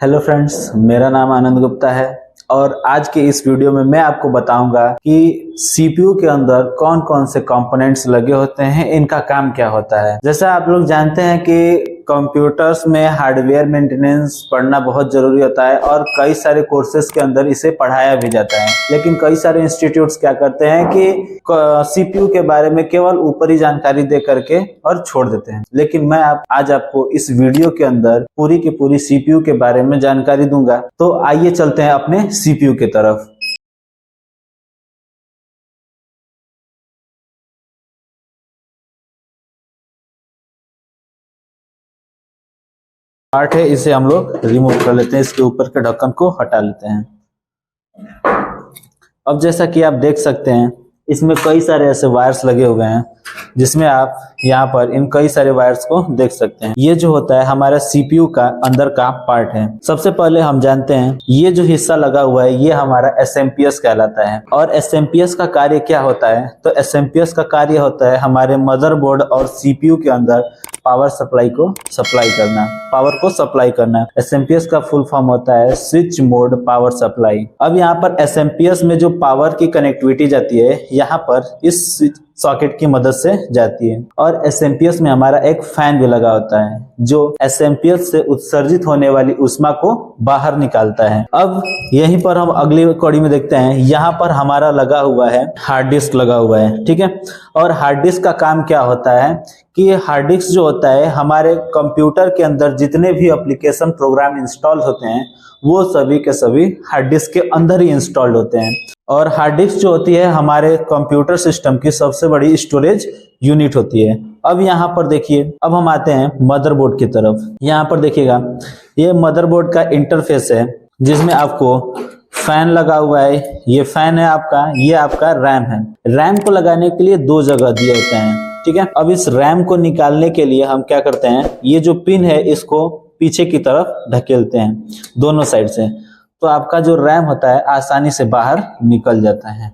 Hello friends, मेरा नाम आनंद गुप्ता है और आज के इस वीडियो में मैं आपको बताऊंगा कि सीपीयू के अंदर कौन कौन से कंपोनेंट्स लगे होते हैं, इनका काम क्या होता है। जैसा आप लोग जानते हैं कि कंप्यूटर्स में हार्डवेयर मेंटेनेंस पढ़ना बहुत जरूरी होता है और कई सारे कोर्सेज के अंदर इसे पढ़ाया भी जाता है। लेकिन कई सारे इंस्टीट्यूट्स क्या करते हैं कि सीपीयू के बारे में केवल ऊपरी जानकारी दे करके और छोड़ देते हैं। लेकिन मैं आज आपको इस वीडियो के अंदर पूरी की पूरी सीपीयू के बारे में जानकारी दूंगा। तो आइए चलते हैं अपने सीपीयू की तरफ। पार्ट है, इसे हम लोग रिमूव कर लेते हैं, इसके ऊपर के ढक्कन को हटा लेते हैं। अब जैसा कि आप देख सकते हैं इसमें कई सारे ऐसे वायर्स लगे हुए हैं जिसमें आप यहाँ पर इन कई सारे वायर्स को देख सकते हैं। ये जो होता है हमारा सीपीयू का अंदर का पार्ट है। सबसे पहले हम जानते हैं ये जो हिस्सा लगा हुआ है ये हमारा एसएमपीएस कहलाता है। और एसएमपीएस का कार्य क्या होता है? तो एसएमपीएस का कार्य होता है हमारे मदरबोर्ड और सीपीयू के अंदर पावर को सप्लाई करना। एसएमपीएस का फुल फॉर्म होता है स्विच मोड पावर सप्लाई। अब यहाँ पर एसएमपीएस में जो पावर की कनेक्टिविटी जाती है यहाँ पर इस सॉकेट की मदद से जाती है। और एसएमपीएस में हमारा एक फैन भी लगा होता है जो एसएमपीएस से उत्सर्जित होने वाली ऊष्मा को बाहर निकालता है। अब यहीं पर हम अगली कड़ी में देखते हैं, यहाँ पर हमारा लगा हुआ है हार्ड डिस्क लगा हुआ है, ठीक है। और हार्ड डिस्क का काम क्या होता है कि हार्ड डिस्क जो होता है हमारे कंप्यूटर के अंदर जितने भी एप्लीकेशन प्रोग्राम इंस्टॉल होते हैं वो सभी के सभी हार्ड डिस्क के अंदर ही इंस्टॉल्ड होते हैं। और हार्ड डिस्क जो होती है हमारे कंप्यूटर सिस्टम की सबसे बड़ी स्टोरेज यूनिट होती है। अब यहाँ पर देखिए, अब हम आते हैं मदरबोर्ड की तरफ। यहाँ पर देखिएगा ये मदरबोर्ड का इंटरफेस है जिसमें आपको फैन लगा हुआ है। ये फैन है आपका, ये आपका रैम है। रैम को लगाने के लिए दो जगह दिए होते हैं, ठीक है। अब इस रैम को निकालने के लिए हम क्या करते हैं, ये जो पिन है इसको पीछे की तरफ ढकेलते हैं दोनों साइड से, तो आपका जो रैम होता है आसानी से बाहर निकल जाता है।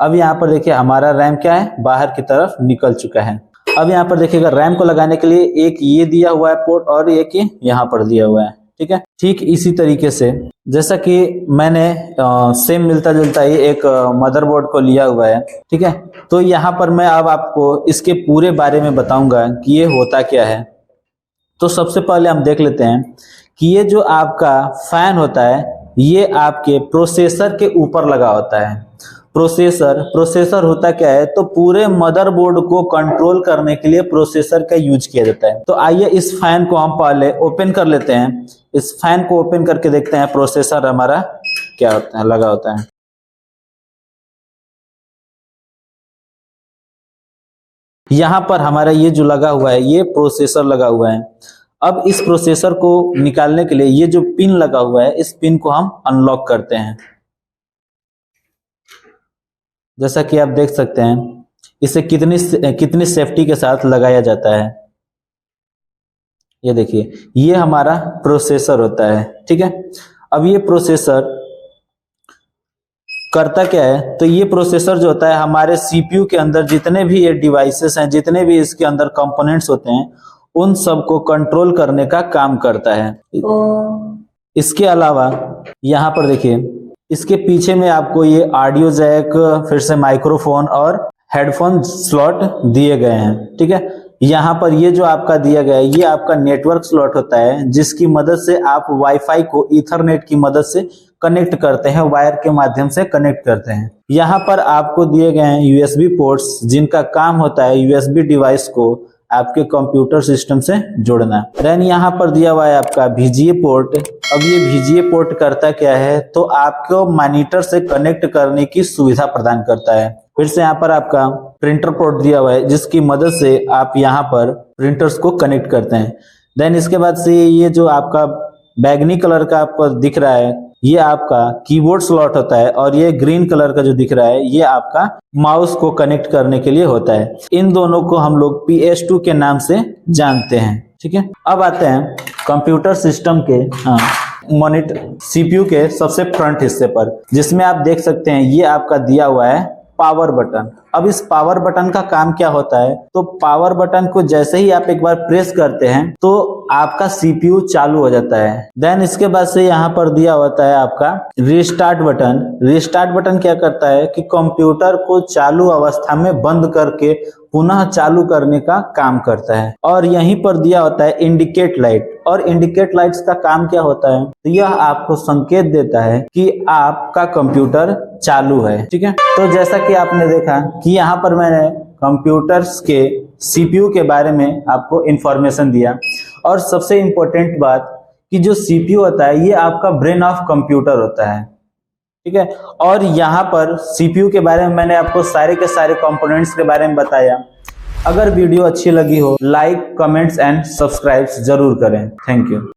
अब यहाँ पर देखिए हमारा रैम क्या है, बाहर की तरफ निकल चुका है। अब यहाँ पर देखिएगा रैम को लगाने के लिए एक ये दिया हुआ है पोर्ट और एक यहाँ पर दिया हुआ है, ठीक है। ठीक इसी तरीके से जैसा कि मैंने सेम मिलता जुलता ही एक मदरबोर्ड को लिया हुआ है, ठीक है। तो यहाँ पर मैं अब आपको इसके पूरे बारे में बताऊंगा कि ये होता क्या है। तो सबसे पहले हम देख लेते हैं कि ये जो आपका फैन होता है ये आपके प्रोसेसर के ऊपर लगा होता है। प्रोसेसर होता क्या है, तो पूरे मदरबोर्ड को कंट्रोल करने के लिए प्रोसेसर का यूज किया जाता है। तो आइए इस फैन को हम पहले ओपन कर लेते हैं। इस फैन को ओपन करके देखते हैं प्रोसेसर हमारा क्या होता है, लगा होता है। यहाँ पर हमारा ये जो लगा हुआ है ये प्रोसेसर लगा हुआ है। अब इस प्रोसेसर को निकालने के लिए ये जो पिन लगा हुआ है इस पिन को हम अनलॉक करते हैं। जैसा कि आप देख सकते हैं इसे कितनी सेफ्टी के साथ लगाया जाता है। ये देखिए ये हमारा प्रोसेसर होता है, ठीक है। अब ये प्रोसेसर करता क्या है, तो ये प्रोसेसर जो होता है हमारे सीपीयू के अंदर जितने भी ये डिवाइसेस हैं, जितने भी इसके अंदर कंपोनेंट्स होते हैं उन सबको कंट्रोल करने का काम करता है। इसके अलावा यहाँ पर देखिए इसके पीछे में आपको ये ऑडियो जैक, फिर से माइक्रोफोन और हेडफोन स्लॉट दिए गए हैं, ठीक है। यहाँ पर ये जो आपका दिया गया है ये आपका नेटवर्क स्लॉट होता है जिसकी मदद से आप वाईफाई को ईथरनेट की मदद से कनेक्ट करते हैं, वायर के माध्यम से कनेक्ट करते हैं। यहाँ पर आपको दिए गए हैं यूएसबी पोर्ट्स जिनका काम होता है यूएसबी डिवाइस को आपके कंप्यूटर सिस्टम से जोड़ना। देन यहाँ पर दिया हुआ है आपका VGA पोर्ट। अब ये VGA पोर्ट करता क्या है, तो आपको मॉनिटर से कनेक्ट करने की सुविधा प्रदान करता है। फिर से यहाँ पर आपका प्रिंटर पोर्ट दिया हुआ है जिसकी मदद से आप यहाँ पर प्रिंटर्स को कनेक्ट करते हैं। देन इसके बाद से ये जो आपका बैगनी कलर का आपको दिख रहा है ये आपका कीबोर्ड स्लॉट होता है और ये ग्रीन कलर का जो दिख रहा है ये आपका माउस को कनेक्ट करने के लिए होता है। इन दोनों को हम लोग PS2 के नाम से जानते हैं, ठीक है। अब आते हैं कंप्यूटर सिस्टम के मॉनिटर सीपीयू के सबसे फ्रंट हिस्से पर, जिसमें आप देख सकते हैं ये आपका दिया हुआ है पावर बटन। अब इस पावर बटन का काम क्या होता है, तो पावर बटन को जैसे ही आप एक बार प्रेस करते हैं तो आपका सीपीयू चालू हो जाता है। देन इसके बाद से यहाँ पर दिया होता है आपका रिस्टार्ट बटन। रिस्टार्ट बटन क्या करता है कि कंप्यूटर को चालू अवस्था में बंद करके पुनः चालू करने का काम करता है। और यहीं पर दिया होता है इंडिकेट लाइट, और इंडिकेट लाइट्स का काम क्या होता है, तो यह आपको संकेत देता है कि आपका कंप्यूटर चालू है। ठीक है, तो जैसा कि आपने देखा कि यहाँ पर मैंने कंप्यूटर्स के सीपीयू के बारे में आपको इंफॉर्मेशन दिया। और सबसे इंपॉर्टेंट बात कि जो सीपीयू होता है ये आपका ब्रेन ऑफ कंप्यूटर होता है। ठीक है, और यहाँ पर सीपीयू के बारे में मैंने आपको सारे के सारे कंपोनेंट्स के बारे में बताया। अगर वीडियो अच्छी लगी हो, लाइक, कमेंट्स एंड सब्सक्राइब जरूर करें। Thank you.